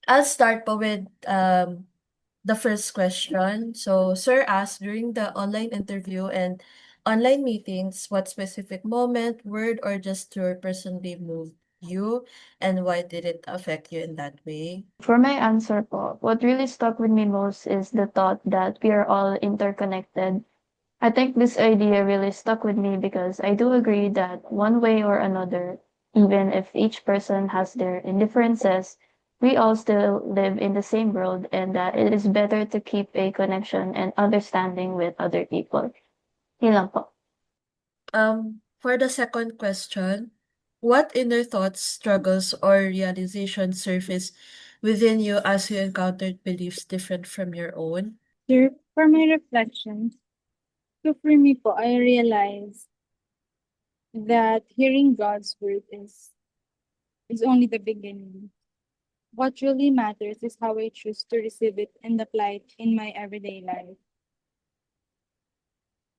I'll start po with the first question. So, Sir asked during the online interview and online meetings, what specific moment, word, or gesture personally moved you, and why did it affect you in that way? For my answer po, what really stuck with me most is the thought that we are all interconnected. I think this idea really stuck with me because I do agree that one way or another, even if each person has their indifferences, we all still live in the same world and that it is better to keep a connection and understanding with other people. Yun lang po. For the second question, what inner thoughts, struggles, or realizations surface within you as you encountered beliefs different from your own? Sure, for my reflections, so for me po, I realized that hearing God's word is only the beginning. What really matters is how I choose to receive it and apply it in my everyday life.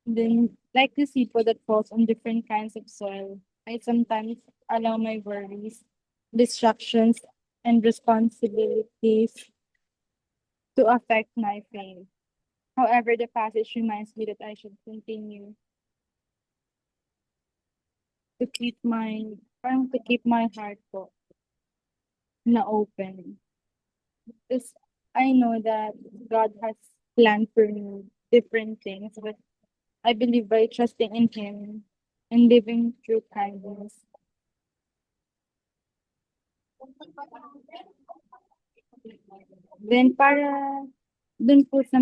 Then, like the seed that falls on different kinds of soil, I sometimes allow my worries, distractions, and responsibilities to affect my faith. However, the passage reminds me that I should continue to keep my heart po na open. Because I know that God has planned for me different things, but I believe by trusting in Him and living through kindness. Then dun po sa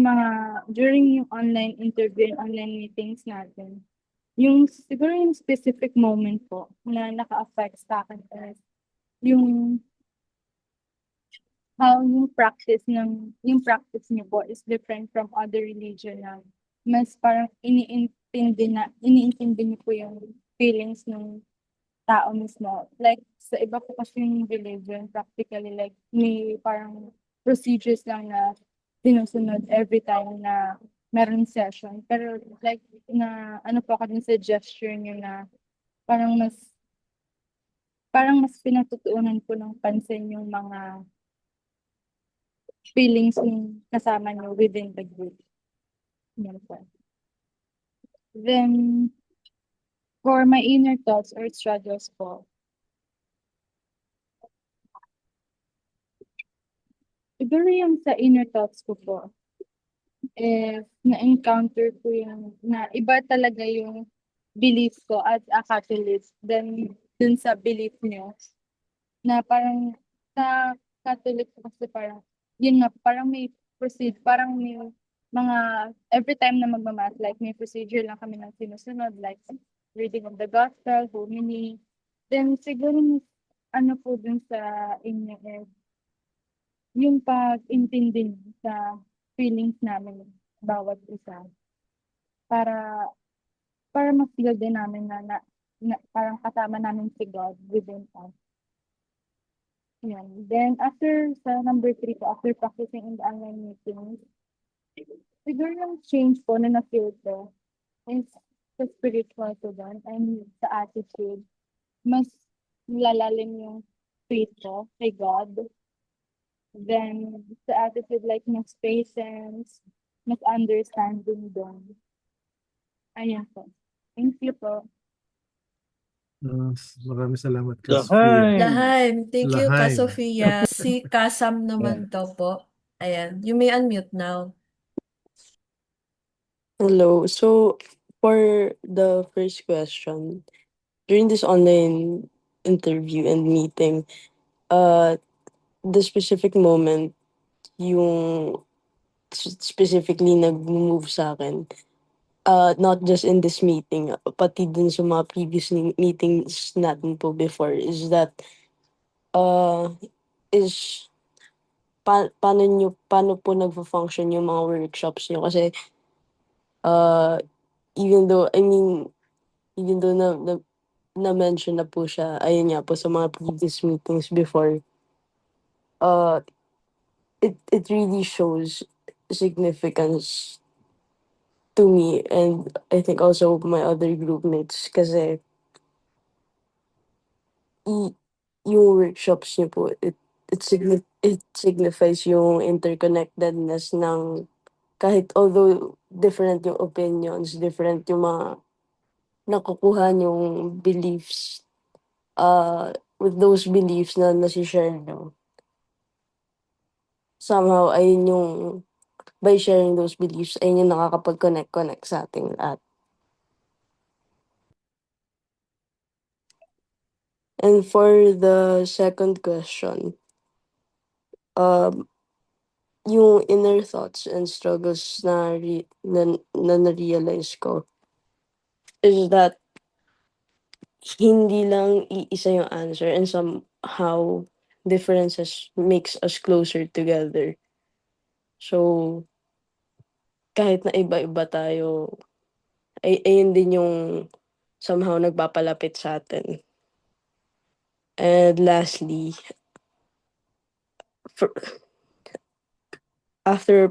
during yung online interview and online meetings natin, siguro yung specific moment po na naka-affect sa akin is yung how yung practice niyo po is different from other religion na mas parang iniintindi niyo po yung feelings ng tao mismo. Like, sa iba po kasi yung religion, practically, like, may parang procedures lang na sinusunod every time na meron session. Pero, like, na, ano po ako din sa gesture nyo na parang mas, parang mas pinatutuunan po ng pansin yung mga feelings ng kasama nyo within the group. Yan po. Then, for my inner thoughts or struggles po, siguro yung sa inner thoughts ko po, if na-encounter ko yung na iba talaga yung belief ko as a Catholic then dun sa belief niyo na parang sa Catholic ko kasi parang yun nga parang parang may mga every time na magma-mass like may procedure lang kami ng sinusunod like reading of the gospel, homily. Then siguro ano po dun sa inyo is yung pag-intindi niyo sa feelings namin bawat isa para ma-feel din namin na parang kasama namin si God within us. Yan. Then after sa number 3 po, after practicing in the online meetings, siguro yung change po na na-feel ko is sa spiritual ko doon and sa attitude. Mas lalalim yung faith ko kay God. Then sa attitude like mas patience, mas understanding doon. Ayan po. Thank you po. Ah, maraming salamat ka, Sofia. Lahaim! Lahaim. Thank you, Ka Lahaim. Sofia. Si Kasam naman daw po. Ayan. You may unmute now. Hello. So, for the first question, during this online interview and meeting, uh, the specific moment, yung specifically nag-move sa akin, not just in this meeting, pati dun sa mga previous meetings natin po before, is that, uh, is paano po nagfo-function yung mga workshops niyo kasi, uh, even though, I mean, even though na-mention na po siya, ayun nga po sa mga previous meetings before, uh, it really shows significance to me and I think also my other group mates kasi i yung workshops niyo po, it it signifies yung interconnectedness ng kahit although different yung opinions, different yung mga nakukuha yung beliefs, with those beliefs na nasi-share nyo, somehow ayun yung by sharing those beliefs, ayun yung nakakapag-connect sa ating lahat. And for the second question, um, yung inner thoughts and struggles na na-realize ko is that hindi lang iisa yung answer and somehow differences makes us closer together. So, kahit na iba-iba tayo, ayun din yung somehow nagpapalapit sa atin. And lastly, for, after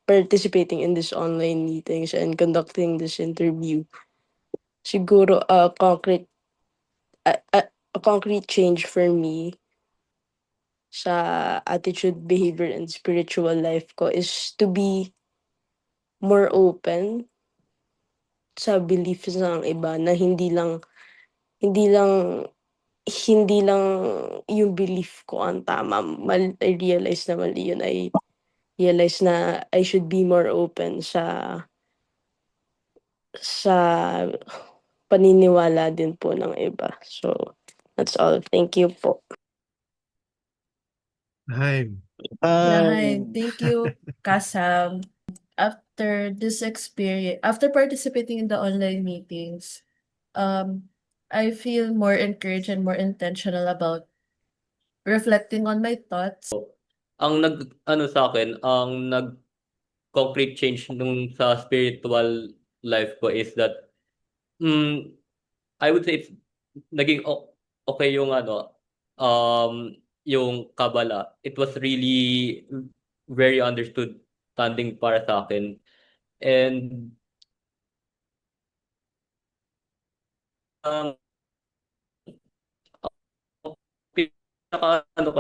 participating in this online meetings and conducting this interview, siguro a concrete change for me sa attitude, behavior, and spiritual life ko is to be more open sa beliefs ng iba na hindi lang hindi lang yung belief ko ang tama. I realize na mali yun. I realize na I should be more open sa paniniwala din po ng iba. So, that's all. Thank you po. Hi. Yeah, hi. Thank you, Kasam. After this experience, after participating in the online meetings, I feel more encouraged and more intentional about reflecting on my thoughts. Ang nag-ano sa'kin, ang nag-concrete change nung sa spiritual life ko is that, I would say it's naging okey yung ano, yung Kabala. It was really very understanding para sa'kin and, ang pinaka-ano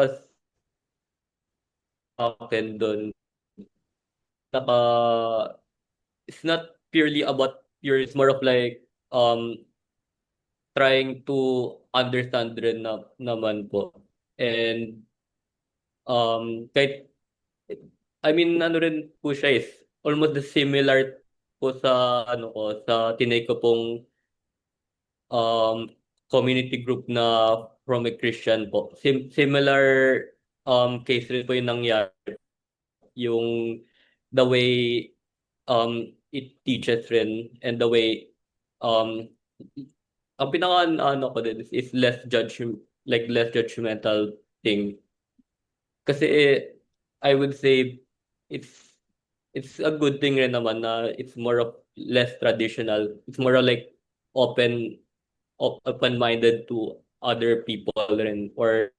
sa'kin dun, naka it's not purely about it's more of like, trying to understand rin naman po. And, kahit I mean ano rin po siya is almost the similar po sa ano ko, sa tinake ko pong, community group na from a Christian po. Similar, case rin po yung nangyari. Yung the way, it teaches rin and the way, um, ang pinaka-ano ko din is less judgmental thing. Kasi I would say it's it's a good thing rin naman na it's more of less traditional. It's more of like open-minded to other people rin or